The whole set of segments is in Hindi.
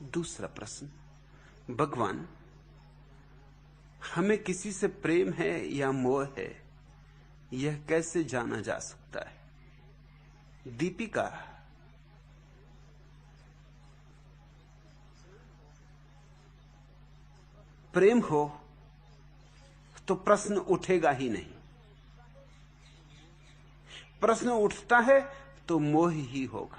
दूसरा प्रश्न, भगवान, हमें किसी से प्रेम है या मोह है, यह कैसे जाना जा सकता है? दीपिका, प्रेम हो तो प्रश्न उठेगा ही नहीं। प्रश्न उठता है तो मोह ही होगा।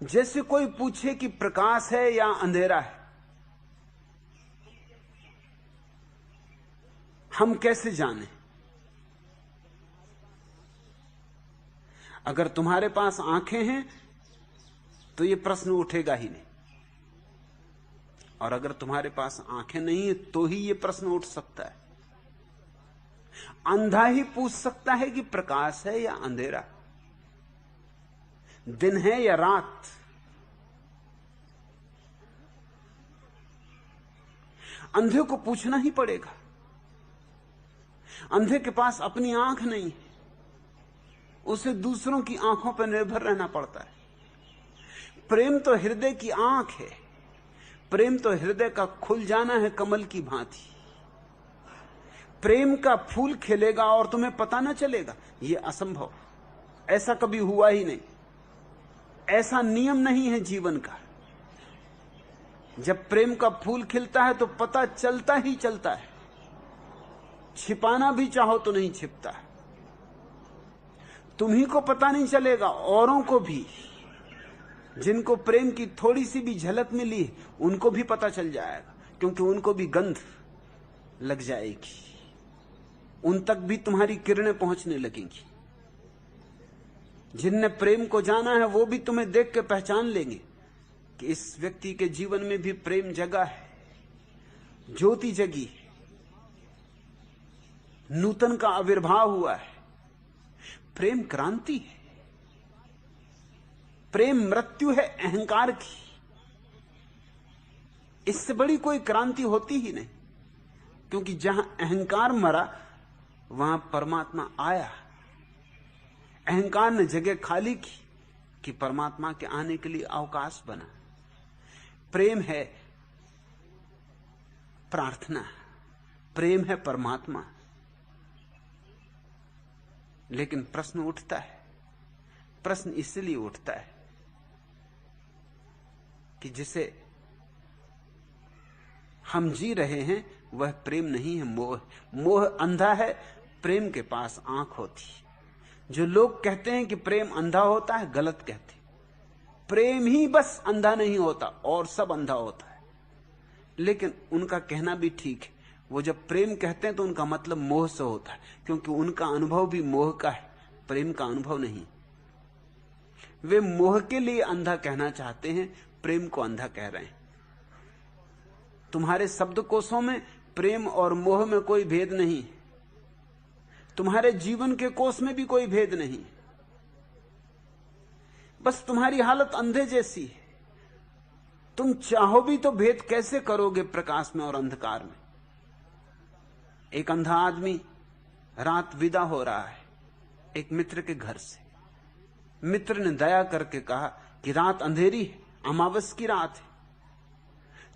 जैसे कोई पूछे कि प्रकाश है या अंधेरा है, हम कैसे जाने? अगर तुम्हारे पास आंखें हैं तो यह प्रश्न उठेगा ही नहीं, और अगर तुम्हारे पास आंखें नहीं है तो ही यह प्रश्न उठ सकता है। अंधा ही पूछ सकता है कि प्रकाश है या अंधेरा, दिन है या रात। अंधे को पूछना ही पड़ेगा। अंधे के पास अपनी आंख नहीं है, उसे दूसरों की आंखों पर निर्भर रहना पड़ता है। प्रेम तो हृदय की आंख है, प्रेम तो हृदय का खुल जाना है कमल की भांति। प्रेम का फूल खिलेगा और तुम्हें पता न चलेगा, यह असंभव, ऐसा कभी हुआ ही नहीं। ऐसा नियम नहीं है जीवन का। जब प्रेम का फूल खिलता है तो पता चलता ही चलता है, छिपाना भी चाहो तो नहीं छिपता है। तुम्ही को पता नहीं चलेगा, औरों को भी, जिनको प्रेम की थोड़ी सी भी झलक मिली उनको भी पता चल जाएगा, क्योंकि उनको भी गंध लग जाएगी, उन तक भी तुम्हारी किरणें पहुंचने लगेंगी। जिनने प्रेम को जाना है वो भी तुम्हें देख के पहचान लेंगे कि इस व्यक्ति के जीवन में भी प्रेम जगा है, ज्योति जगी, नूतन का आविर्भाव हुआ है। प्रेम क्रांति है, प्रेम मृत्यु है अहंकार की। इससे बड़ी कोई क्रांति होती ही नहीं, क्योंकि जहां अहंकार मरा वहां परमात्मा आया। अहंकार ने जगह खाली की कि परमात्मा के आने के लिए अवकाश बना। प्रेम है प्रार्थना, प्रेम है परमात्मा। लेकिन प्रश्न उठता है, प्रश्न इसलिए उठता है कि जिसे हम जी रहे हैं वह प्रेम नहीं है, मोह। मोह अंधा है, प्रेम के पास आंख होती। जो लोग कहते हैं कि प्रेम अंधा होता है, गलत कहते। प्रेम ही बस अंधा नहीं होता, और सब अंधा होता है। लेकिन उनका कहना भी ठीक है। वो जब प्रेम कहते हैं तो उनका मतलब मोह से होता है, क्योंकि उनका अनुभव भी मोह का है, प्रेम का अनुभव नहीं। वे मोह के लिए अंधा कहना चाहते हैं, प्रेम को अंधा कह रहे हैं। तुम्हारे शब्दकोशों में प्रेम और मोह में कोई भेद नहीं, तुम्हारे जीवन के कोश में भी कोई भेद नहीं। बस तुम्हारी हालत अंधे जैसी है। तुम चाहो भी तो भेद कैसे करोगे प्रकाश में और अंधकार में? एक अंधा आदमी रात विदा हो रहा है एक मित्र के घर से। मित्र ने दया करके कहा कि रात अंधेरी है, अमावस की रात है,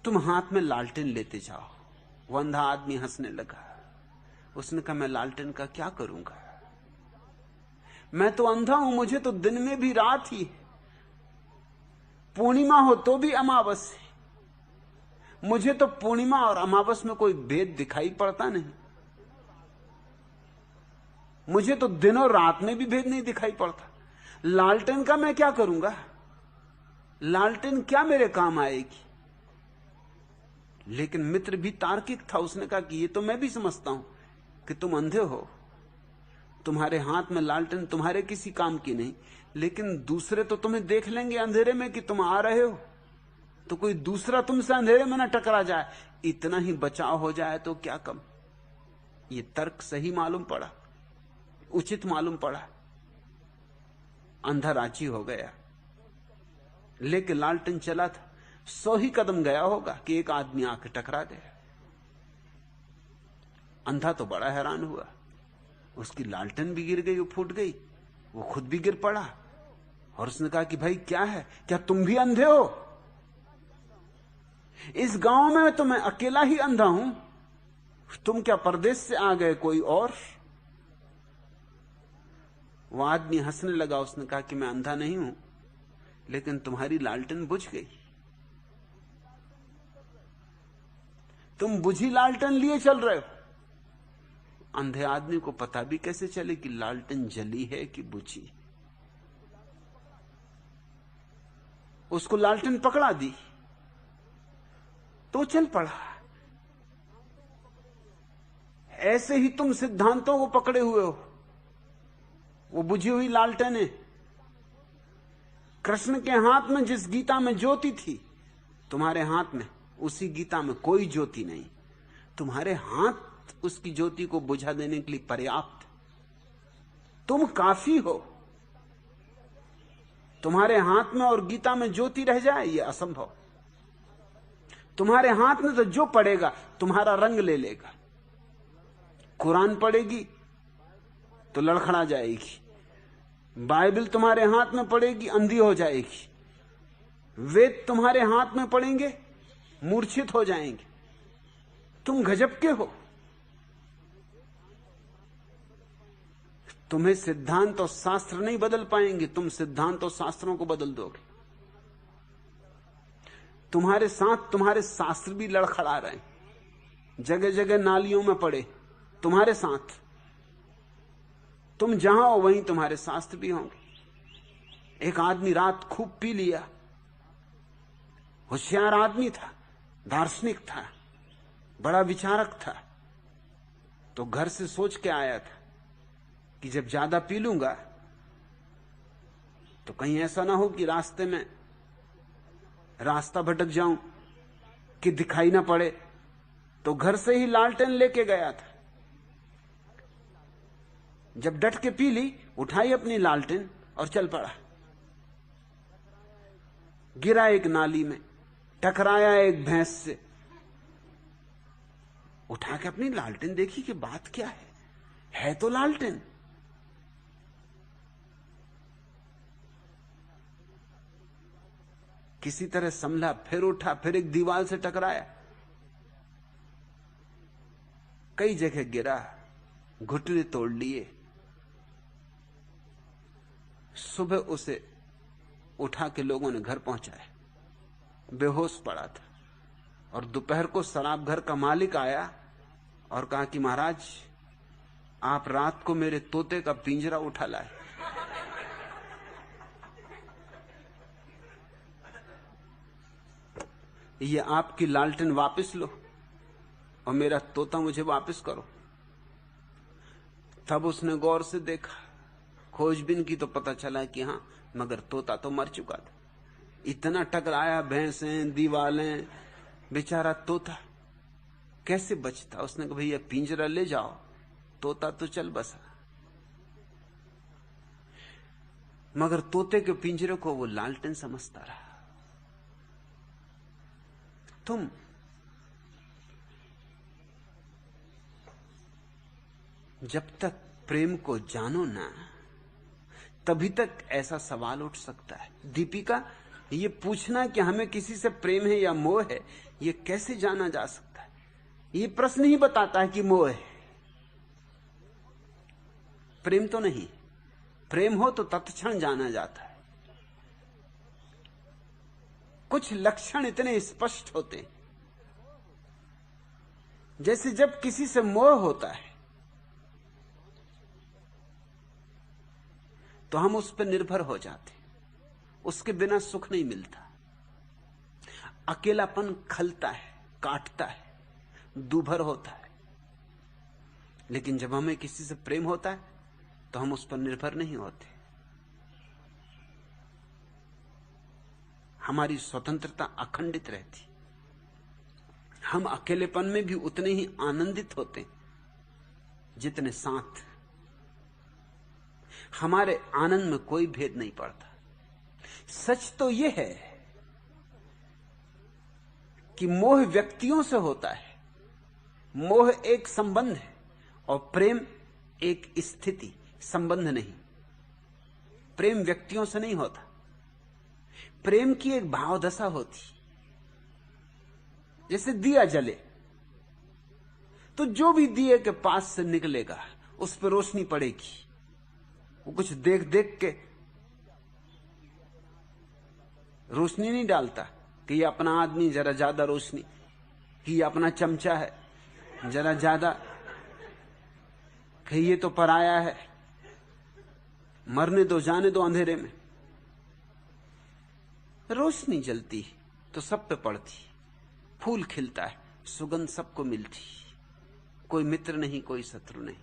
तुम हाथ में लालटेन लेते जाओ। वह अंधा आदमी हंसने लगा। उसने कहा, मैं लालटेन का क्या करूंगा? मैं तो अंधा हूं, मुझे तो दिन में भी रात ही है, पूर्णिमा हो तो भी अमावस है। मुझे तो पूर्णिमा और अमावस में कोई भेद दिखाई पड़ता नहीं। मुझे तो दिन और रात में भी भेद नहीं दिखाई पड़ता। लालटेन का मैं क्या करूंगा? लालटेन क्या मेरे काम आएगी? लेकिन मित्र भी तार्किक था। उसने कहा कि ये तो मैं भी समझता हूं कि तुम अंधे हो, तुम्हारे हाथ में लालटेन तुम्हारे किसी काम की नहीं, लेकिन दूसरे तो तुम्हें देख लेंगे अंधेरे में कि तुम आ रहे हो, तो कोई दूसरा तुमसे अंधेरे में न टकरा जाए, इतना ही बचाव हो जाए तो क्या कम। ये तर्क सही मालूम पड़ा, उचित मालूम पड़ा। अंधा राजी हो गया, लेकिन लालटेन चला था। 100 ही कदम गया होगा कि एक आदमी आके टकरा गया। अंधा तो बड़ा हैरान हुआ। उसकी लालटेन भी गिर गई, वो फूट गई, वो खुद भी गिर पड़ा। और उसने कहा कि भाई क्या है, क्या तुम भी अंधे हो? इस गांव में तो मैं अकेला ही अंधा हूं, तुम क्या परदेश से आ गए कोई और? वो आदमी हंसने लगा। उसने कहा कि मैं अंधा नहीं हूं, लेकिन तुम्हारी लालटेन बुझ गई। तुम बुझी लालटेन लिए चल रहे हो। अंधे आदमी को पता भी कैसे चले कि लालटेन जली है कि बुझी? उसको लालटेन पकड़ा दी तो चल पड़ा। ऐसे ही तुम सिद्धांतों को पकड़े हुए हो। वो बुझी हुई लालटेन है। कृष्ण के हाथ में जिस गीता में ज्योति थी, तुम्हारे हाथ में उसी गीता में कोई ज्योति नहीं। तुम्हारे हाथ उसकी ज्योति को बुझा देने के लिए पर्याप्त। तुम काफी हो। तुम्हारे हाथ में और गीता में ज्योति रह जाए, यह असंभव। तुम्हारे हाथ में तो जो पड़ेगा तुम्हारा रंग ले लेगा। कुरान पड़ेगी तो लड़खड़ा जाएगी, बाइबल तुम्हारे हाथ में पड़ेगी अंधी हो जाएगी, वेद तुम्हारे हाथ में पड़ेंगे मूर्छित हो जाएंगे। तुम गजब के हो। तुम्हें सिद्धांत और शास्त्र नहीं बदल पाएंगे, तुम सिद्धांत और शास्त्रों को बदल दोगे। तुम्हारे साथ तुम्हारे शास्त्र भी लड़खड़ा रहे हैं, जगह जगह नालियों में पड़े तुम्हारे साथ। तुम जहां हो वहीं तुम्हारे शास्त्र भी होंगे। एक आदमी रात खूब पी लिया, होशियार आदमी था, दार्शनिक था, बड़ा विचारक था, तो घर से सोच के आया था कि जब ज्यादा पी लूंगा तो कहीं ऐसा ना हो कि रास्ते में रास्ता भटक जाऊं, कि दिखाई ना पड़े। तो घर से ही लालटेन लेके गया था। जब डट के पी ली, उठाई अपनी लालटेन और चल पड़ा। गिरा एक नाली में, टकराया एक भैंस से। उठा के अपनी लालटेन देखी कि बात क्या है तो लालटेन। किसी तरह संभला, फिर उठा, फिर एक दीवार से टकराया, कई जगह गिरा, घुटने तोड़ लिए। सुबह उसे उठा के लोगों ने घर पहुंचाया, बेहोश पड़ा था। और दोपहर को शराब घर का मालिक आया और कहा कि महाराज, आप रात को मेरे तोते का पिंजरा उठा लाए। ये आपकी लालटेन वापस लो और मेरा तोता मुझे वापस करो। तब उसने गौर से देखा, खोजबीन की तो पता चला कि हां, मगर तोता तो मर चुका था। इतना टकराया, भैंसें, दीवालें, बेचारा तोता कैसे बचता। उसने कहा भैया पिंजरा ले जाओ, तोता तो चल बसा। मगर तोते के पिंजरे को वो लालटेन समझता रहा। तुम जब तक प्रेम को जानो ना, तभी तक ऐसा सवाल उठ सकता है। दीपिका, ये पूछना कि हमें किसी से प्रेम है या मोह है, ये कैसे जाना जा सकता है? ये प्रश्न ही बताता है कि मोह है, प्रेम तो नहीं। प्रेम हो तो तत्क्षण जाना जाता है। कुछ लक्षण इतने स्पष्ट होते, जैसे जब किसी से मोह होता है तो हम उस पर निर्भर हो जाते, उसके बिना सुख नहीं मिलता। अकेलापन खलता है, काटता है, दूभर होता है। लेकिन जब हमें किसी से प्रेम होता है तो हम उस पर निर्भर नहीं होते। हमारी स्वतंत्रता अखंडित रहती। हम अकेलेपन में भी उतने ही आनंदित होते जितने साथ। हमारे आनंद में कोई भेद नहीं पड़ता। सच तो यह है कि मोह व्यक्तियों से होता है। मोह एक संबंध है और प्रेम एक स्थिति, संबंध नहीं। प्रेम व्यक्तियों से नहीं होता, प्रेम की एक भाव दशा होती। जैसे दिया जले तो जो भी दिए के पास से निकलेगा उस पर रोशनी पड़ेगी। वो कुछ देख देख के रोशनी नहीं डालता कि ये अपना आदमी जरा ज्यादा रोशनी, कि ये अपना चमचा है जरा ज्यादा, कि ये तो पराया है, मरने दो, जाने दो अंधेरे में। रोशनी जलती तो सब पे पड़ती, फूल खिलता है, सुगंध सबको मिलती, कोई मित्र नहीं, कोई शत्रु नहीं।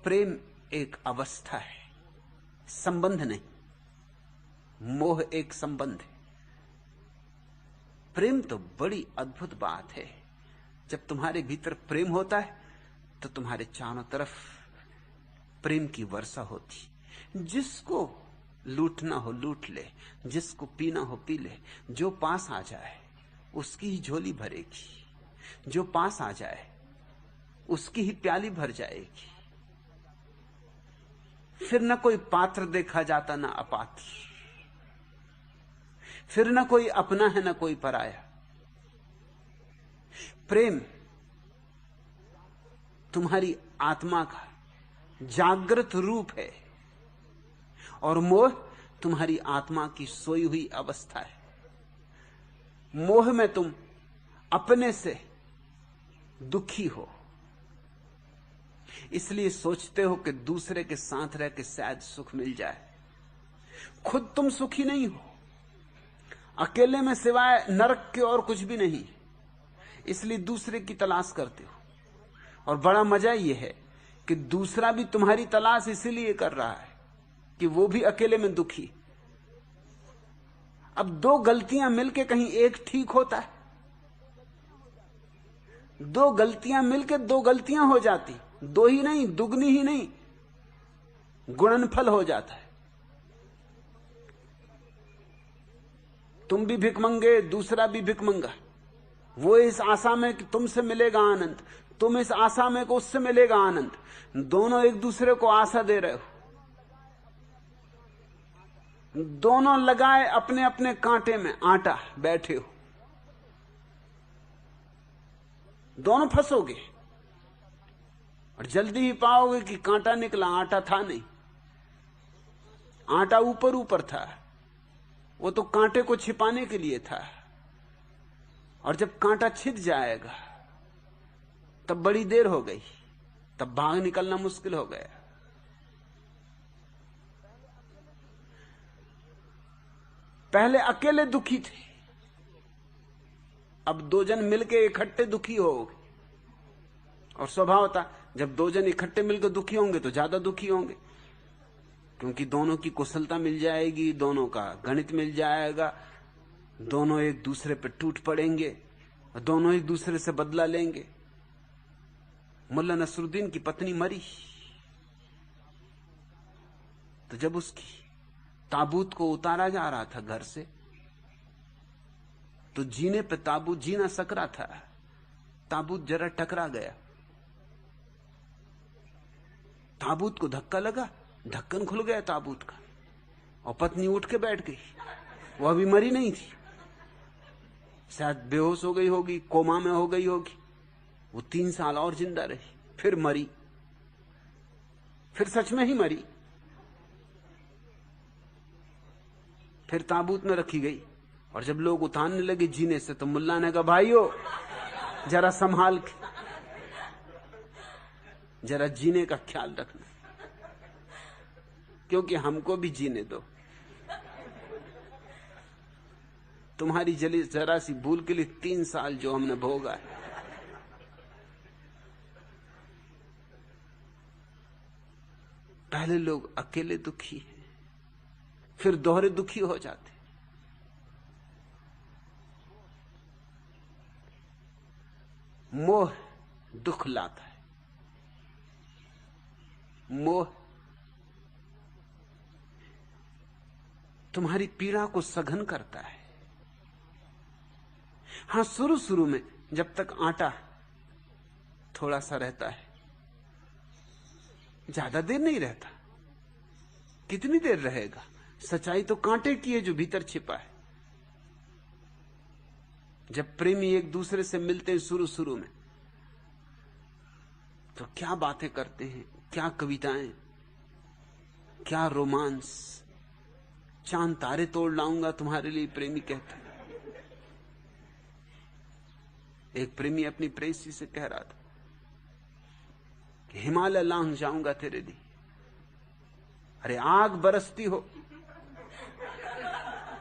प्रेम एक अवस्था है, संबंध नहीं। मोह एक संबंध है। प्रेम तो बड़ी अद्भुत बात है। जब तुम्हारे भीतर प्रेम होता है तो तुम्हारे चारों तरफ प्रेम की वर्षा होती। जिसको लूटना हो लूट ले, जिसको पीना हो पी ले। जो पास आ जाए उसकी ही झोली भरेगी, जो पास आ जाए उसकी ही प्याली भर जाएगी। फिर न कोई पात्र देखा जाता, न अपात्र। फिर न कोई अपना है न कोई पराया। प्रेम तुम्हारी आत्मा का जागृत रूप है और मोह तुम्हारी आत्मा की सोई हुई अवस्था है। मोह में तुम अपने से दुखी हो, इसलिए सोचते हो कि दूसरे के साथ रह के शायद सुख मिल जाए। खुद तुम सुखी नहीं हो, अकेले में सिवाय नरक के और कुछ भी नहीं, इसलिए दूसरे की तलाश करते हो। और बड़ा मजा यह है कि दूसरा भी तुम्हारी तलाश इसीलिए कर रहा है कि वो भी अकेले में दुखी। अब दो गलतियां मिलके कहीं एक ठीक होता है? दो गलतियां मिलके दो गलतियां हो जाती, दो ही नहीं, दुगनी ही नहीं, गुणनफल हो जाता है। तुम भी भिखमंगे, दूसरा भी भिखमंगा। वो इस आशा में कि तुमसे मिलेगा आनंद, तुम इस आशा में कि उससे मिलेगा आनंद। दोनों एक दूसरे को आशा दे रहे हो, दोनों लगाए अपने अपने कांटे में आटा बैठे हो, दोनों फंसोगे और जल्दी ही पाओगे कि कांटा निकला, आटा था नहीं। आटा ऊपर ऊपर था, वो तो कांटे को छिपाने के लिए था। और जब कांटा छिद जाएगा तब बड़ी देर हो गई, तब भाग निकलना मुश्किल हो गया। पहले अकेले दुखी थे, अब दो जन मिलके इकट्ठे दुखी होगे। और स्वभाव था जब दो जन इकट्ठे मिलकर दुखी होंगे तो ज्यादा दुखी होंगे, क्योंकि दोनों की कुशलता मिल जाएगी, दोनों का गणित मिल जाएगा, दोनों एक दूसरे पर टूट पड़ेंगे, दोनों एक दूसरे से बदला लेंगे। मुल्ला नसरुद्दीन की पत्नी मरी तो जब उसकी ताबूत को उतारा जा रहा था घर से, तो जीने पे ताबूत जी ना सक रहा था, ताबूत जरा टकरा गया। ताबूत को धक्का लगा, ढक्कन खुल गया ताबूत का, और पत्नी उठ के बैठ गई। वो अभी मरी नहीं थी, शायद बेहोश हो गई होगी, कोमा में हो गई होगी। वो 3 साल और जिंदा रही, फिर मरी, फिर सच में ही मरी। फिर ताबूत में रखी गई, और जब लोग उतारने लगे जीने से तो मुल्ला ने कहा, भाइयों जरा संभाल के, जरा जीने का ख्याल रखना, क्योंकि हमको भी जीने दो। तुम्हारी जली जरा सी भूल के लिए 3 साल जो हमने भोगा है। पहले लोग अकेले दुखी हैं, फिर दोहरे दुखी हो जाते। मोह दुख लाता है, मोह तुम्हारी पीड़ा को सघन करता है। हां, शुरू शुरू में जब तक आटा थोड़ा सा रहता है ज्यादा देर नहीं रहता। कितनी देर रहेगा? सच्चाई तो कांटे की है जो भीतर छिपा है। जब प्रेमी एक दूसरे से मिलते हैं शुरू शुरू में, तो क्या बातें करते हैं, क्या कविताएं, क्या रोमांस। चांद तारे तोड़ लाऊंगा तुम्हारे लिए, प्रेमी कहता है। एक प्रेमी अपनी प्रेयसी से कह रहा था कि हिमालय लांघ जाऊंगा तेरे लिए। अरे आग बरसती हो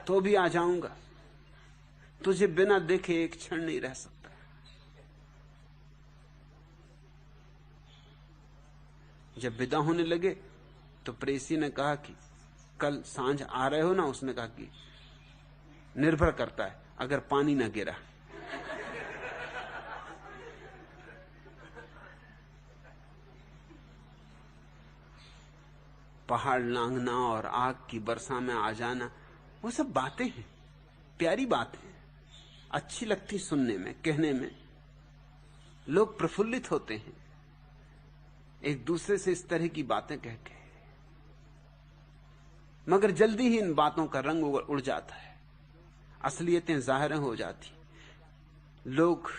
तो भी आ जाऊंगा, तुझे बिना देखे एक क्षण नहीं रह सकता। जब विदा होने लगे तो प्रेयसी ने कहा कि कल सांझ आ रहे हो ना? उसने कहा कि निर्भर करता है, अगर पानी ना गिरा। पहाड़ लांघना और आग की वर्षा में आ जाना, वो सब बातें हैं, प्यारी बातें हैं, अच्छी लगती सुनने में, कहने में। लोग प्रफुल्लित होते हैं एक दूसरे से इस तरह की बातें कह के, मगर जल्दी ही इन बातों का रंग उड़ जाता है, असलियतें जाहिर हो जाती। लोग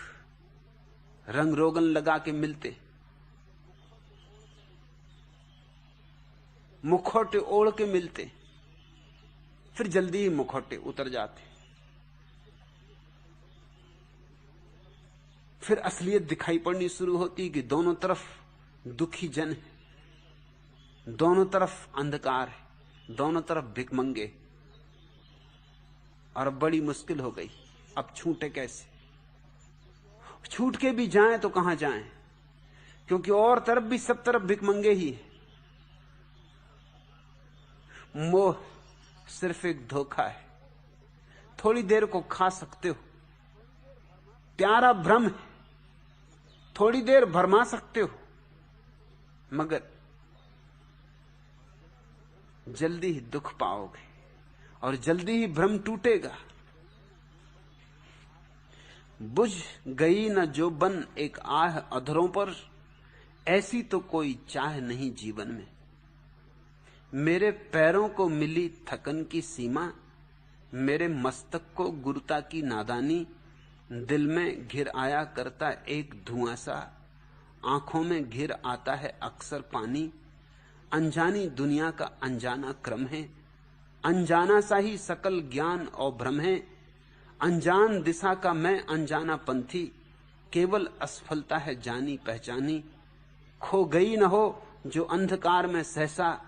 रंग रोगन लगा के मिलते, मुखौटे ओढ़ के मिलते, फिर जल्दी ही मुखौटे उतर जाते, फिर असलियत दिखाई पड़नी शुरू होती कि दोनों तरफ दुखी जन है, दोनों तरफ अंधकार है, दोनों तरफ भिखमंगे। और अब बड़ी मुश्किल हो गई, अब छूटे कैसे? छूट के भी जाएं तो कहां जाएं, क्योंकि और तरफ भी सब तरफ भिखमंगे ही है। मोह सिर्फ एक धोखा है, थोड़ी देर को खा सकते हो। प्यारा भ्रम है, थोड़ी देर भरमा सकते हो, मगर जल्दी ही दुख पाओगे और जल्दी ही भ्रम टूटेगा। बुझ गई न जो बन एक आह अधरों पर, ऐसी तो कोई चाह नहीं जीवन में। मेरे पैरों को मिली थकन की सीमा, मेरे मस्तक को गुरुता की नादानी। दिल में घिर आया करता एक धुआं सा, आंखों में घिर आता है अक्सर पानी। अनजानी दुनिया का अनजाना क्रम है, अनजाना सा ही सकल ज्ञान और भ्रम है। अनजान दिशा का मैं अनजाना पंथी, केवल असफलता है जानी पहचानी। खो गई न हो जो अंधकार में सहसा,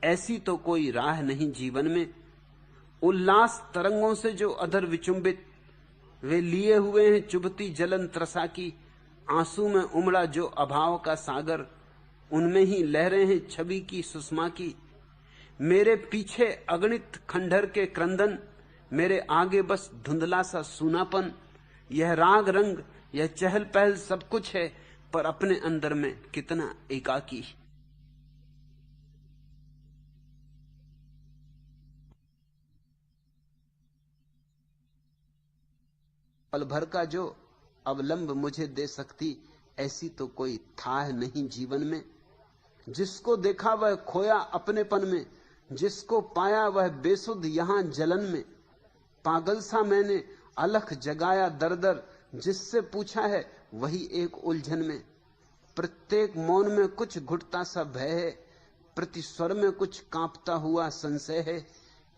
ऐसी तो कोई राह नहीं जीवन में। उल्लास तरंगों से जो अधर विचुंबित, वे लिए हुए हैं चुभती जलन त्रसा की। आंसू में उमड़ा जो अभाव का सागर, उनमें ही लहरें हैं छवि की सुषमा की। मेरे पीछे अगणित खंडहर के क्रंदन, मेरे आगे बस धुंधला सा सूनापन। यह राग रंग, यह चहल पहल सब कुछ है, पर अपने अंदर में कितना एकाकी। पल भर का जो अवलंब मुझे दे सकती, ऐसी तो कोई थाह नहीं जीवन में। जिसको देखा वह खोया अपनेपन में, जिसको पाया वह बेसुध यहां जलन में। पागल सा मैंने अलख जगाया दर दर, जिससे पूछा है वही एक उलझन में। प्रत्येक मौन में कुछ घुटता सा भय है, प्रति स्वर में कुछ कांपता हुआ संशय है।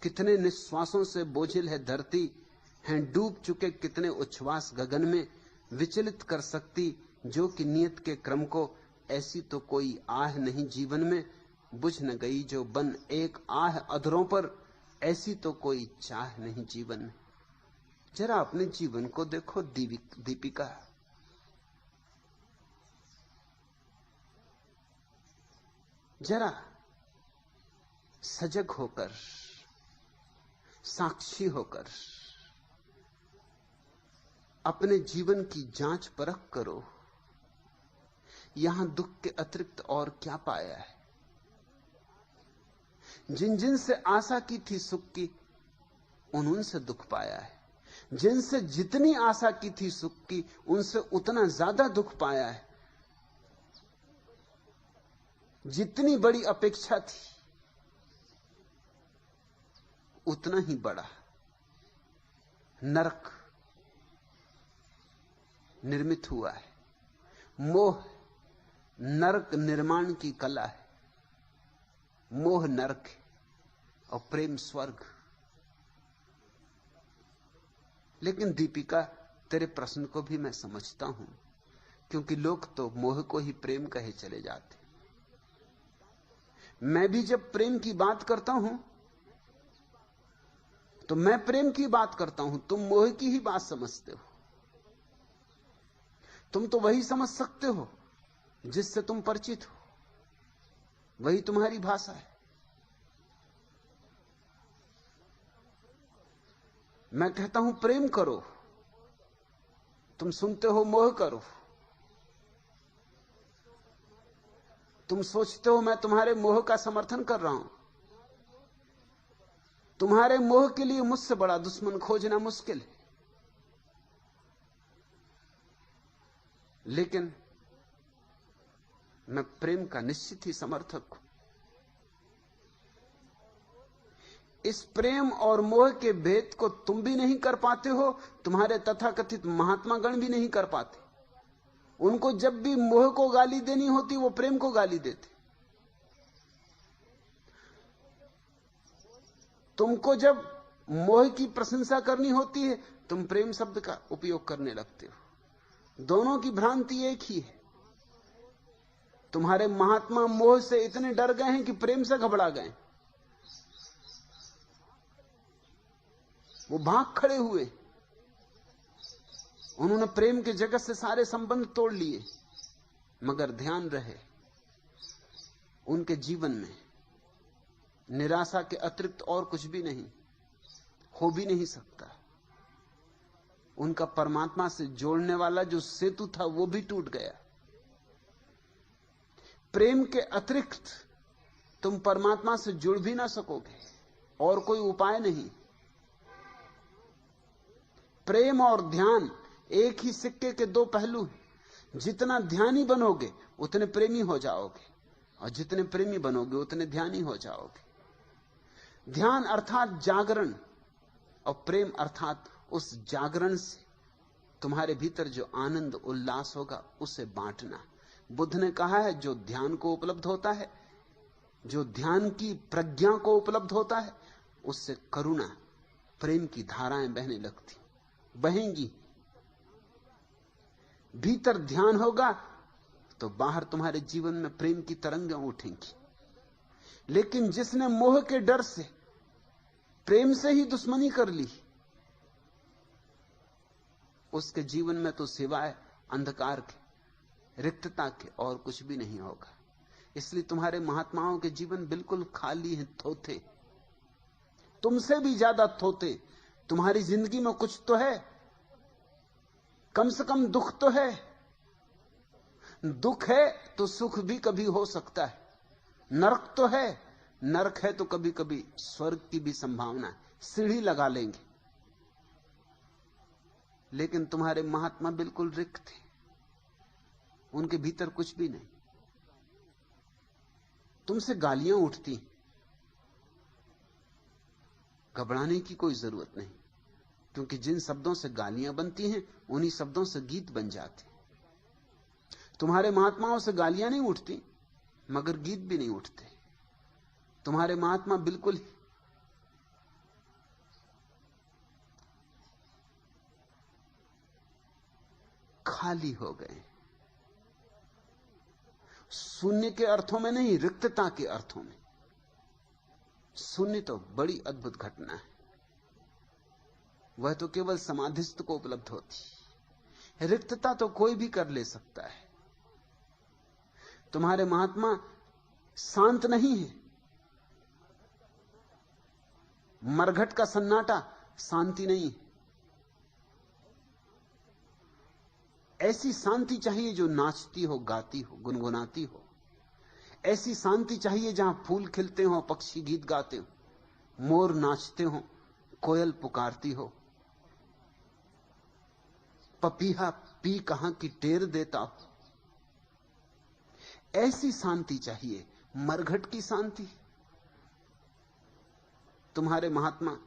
कितने निश्वासों से बोझिल है धरती, हैं डूब चुके कितने उच्छ्वास गगन में। विचलित कर सकती जो कि नियत के क्रम को, ऐसी तो कोई आह नहीं जीवन में। बुझ न गई जो बन एक आह अधरों पर, ऐसी तो कोई चाह नहीं जीवन में। जरा अपने जीवन को देखो दीपिका, जरा सजग होकर, साक्षी होकर अपने जीवन की जांच परख करो। यहां दुख के अतिरिक्त और क्या पाया है? जिन जिन से आशा की थी सुख की, उनसे दुख पाया है। जिनसे जितनी आशा की थी सुख की, उनसे उतना ज्यादा दुख पाया है। जितनी बड़ी अपेक्षा थी उतना ही बड़ा नरक निर्मित हुआ है। मोह नरक निर्माण की कला है। मोह नरक है और प्रेम स्वर्ग। लेकिन दीपिका, तेरे प्रश्न को भी मैं समझता हूं, क्योंकि लोग तो मोह को ही प्रेम कहे चले जाते। मैं भी जब प्रेम की बात करता हूं तो मैं प्रेम की बात करता हूं, तुम मोह की ही बात समझते हो। तुम तो वही समझ सकते हो जिससे तुम परिचित हो, वही तुम्हारी भाषा है। मैं कहता हूं प्रेम करो, तुम सुनते हो मोह करो। तुम सोचते हो मैं तुम्हारे मोह का समर्थन कर रहा हूं। तुम्हारे मोह के लिए मुझसे बड़ा दुश्मन खोजना मुश्किल है। लेकिन मैं प्रेम का निश्चित ही समर्थक हूं। इस प्रेम और मोह के भेद को तुम भी नहीं कर पाते हो, तुम्हारे तथाकथित महात्मागण भी नहीं कर पाते। उनको जब भी मोह को गाली देनी होती वो प्रेम को गाली देते। तुमको जब मोह की प्रशंसा करनी होती है तुम प्रेम शब्द का उपयोग करने लगते हो। दोनों की भ्रांति एक ही है। तुम्हारे महात्मा मोह से इतने डर गए हैं कि प्रेम से घबरा गए। वो भाग खड़े हुए, उन्होंने प्रेम के जगत से सारे संबंध तोड़ लिए। मगर ध्यान रहे, उनके जीवन में निराशा के अतिरिक्त और कुछ भी नहीं, हो भी नहीं सकता। उनका परमात्मा से जोड़ने वाला जो सेतु था वो भी टूट गया। प्रेम के अतिरिक्त तुम परमात्मा से जुड़ भी ना सकोगे, और कोई उपाय नहीं। प्रेम और ध्यान एक ही सिक्के के दो पहलू हैं। जितना ध्यानी बनोगे उतने प्रेमी हो जाओगे, और जितने प्रेमी बनोगे उतने ध्यानी हो जाओगे। ध्यान अर्थात जागरण, और प्रेम अर्थात उस जागरण से तुम्हारे भीतर जो आनंद उल्लास होगा उसे बांटना। बुद्ध ने कहा है जो ध्यान को उपलब्ध होता है, जो ध्यान की प्रज्ञा को उपलब्ध होता है, उससे करुणा प्रेम की धाराएं बहने लगती, बहेंगी। भीतर ध्यान होगा तो बाहर तुम्हारे जीवन में प्रेम की तरंगें उठेंगी। लेकिन जिसने मोह के डर से प्रेम से ही दुश्मनी कर ली, उसके जीवन में तो सिवाय अंधकार के, रिक्तता के और कुछ भी नहीं होगा। इसलिए तुम्हारे महात्माओं के जीवन बिल्कुल खाली हैं, थोथे, तुमसे भी ज्यादा थोथे। तुम्हारी जिंदगी में कुछ तो है, कम से कम दुख तो है। दुख है तो सुख भी कभी हो सकता है। नरक तो है, नरक है तो कभी कभी स्वर्ग की भी संभावना है, सीढ़ी लगा लेंगे। लेकिन तुम्हारे महात्मा बिल्कुल रिक्त थे, उनके भीतर कुछ भी नहीं। तुमसे गालियां उठती, घबराने की कोई जरूरत नहीं, क्योंकि जिन शब्दों से गालियां बनती हैं उन्हीं शब्दों से गीत बन जाते। तुम्हारे महात्माओं से गालियां नहीं उठती, मगर गीत भी नहीं उठते। तुम्हारे महात्मा बिल्कुल खाली हो गए। शून्य के अर्थों में नहीं, रिक्तता के अर्थों में। शून्य तो बड़ी अद्भुत घटना है, वह तो केवल समाधिस्थ को उपलब्ध होती। रिक्तता तो कोई भी कर ले सकता है। तुम्हारे महात्मा शांत नहीं है। मरघट का सन्नाटा शांति नहीं है। ऐसी शांति चाहिए जो नाचती हो, गाती हो, गुनगुनाती हो। ऐसी शांति चाहिए जहां फूल खिलते हो, पक्षी गीत गाते हो, मोर नाचते हो, कोयल पुकारती हो, पपीहा पी कहां की टेर देता हो। ऐसी शांति चाहिए मरघट की शांति। तुम्हारे महात्मा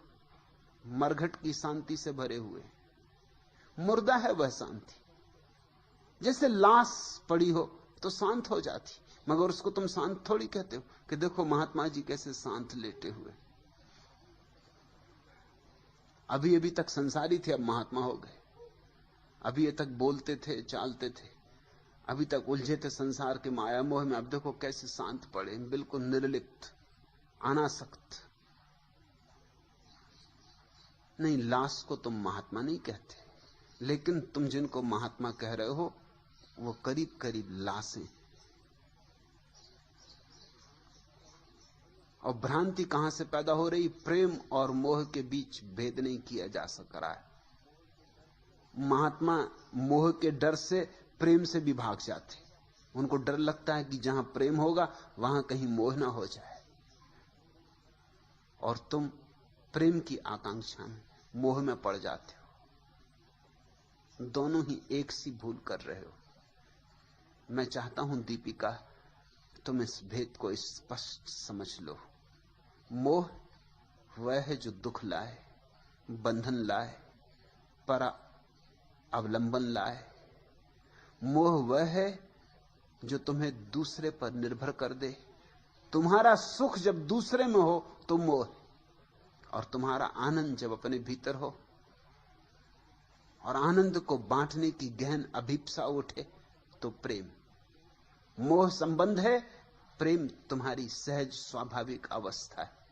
मरघट की शांति से भरे हुए, मुर्दा है वह शांति। जैसे लाश पड़ी हो तो शांत हो जाती, मगर उसको तुम शांत थोड़ी कहते हो कि देखो महात्मा जी कैसे शांत लेटे हुए। अभी अभी तक संसारी थे, अब महात्मा हो गए। अभी तक बोलते थे, चालते थे, अभी तक उलझे थे संसार के माया मोह में, अब देखो कैसे शांत पड़े, बिल्कुल निर्लिप्त, अनासक्त। नहीं, लाश को तुम महात्मा नहीं कहते, लेकिन तुम जिनको महात्मा कह रहे हो वो करीब करीब लाशें। और भ्रांति कहां से पैदा हो रही? प्रेम और मोह के बीच भेद नहीं किया जा सक रहा है। महात्मा मोह के डर से प्रेम से भी भाग जाते। उनको डर लगता है कि जहां प्रेम होगा वहां कहीं मोह ना हो जाए। और तुम प्रेम की आकांक्षा में मोह में पड़ जाते हो। दोनों ही एक सी भूल कर रहे हो। मैं चाहता हूं दीपिका, तुम इस भेद को स्पष्ट समझ लो। मोह वह है जो दुख लाए, बंधन लाए, पर अवलंबन लाए। मोह वह है जो तुम्हें दूसरे पर निर्भर कर दे। तुम्हारा सुख जब दूसरे में हो तो मोह, और तुम्हारा आनंद जब अपने भीतर हो और आनंद को बांटने की गहन अभिप्सा उठे तो प्रेम। मोह संबंध है, प्रेम तुम्हारी सहज स्वाभाविक अवस्था है।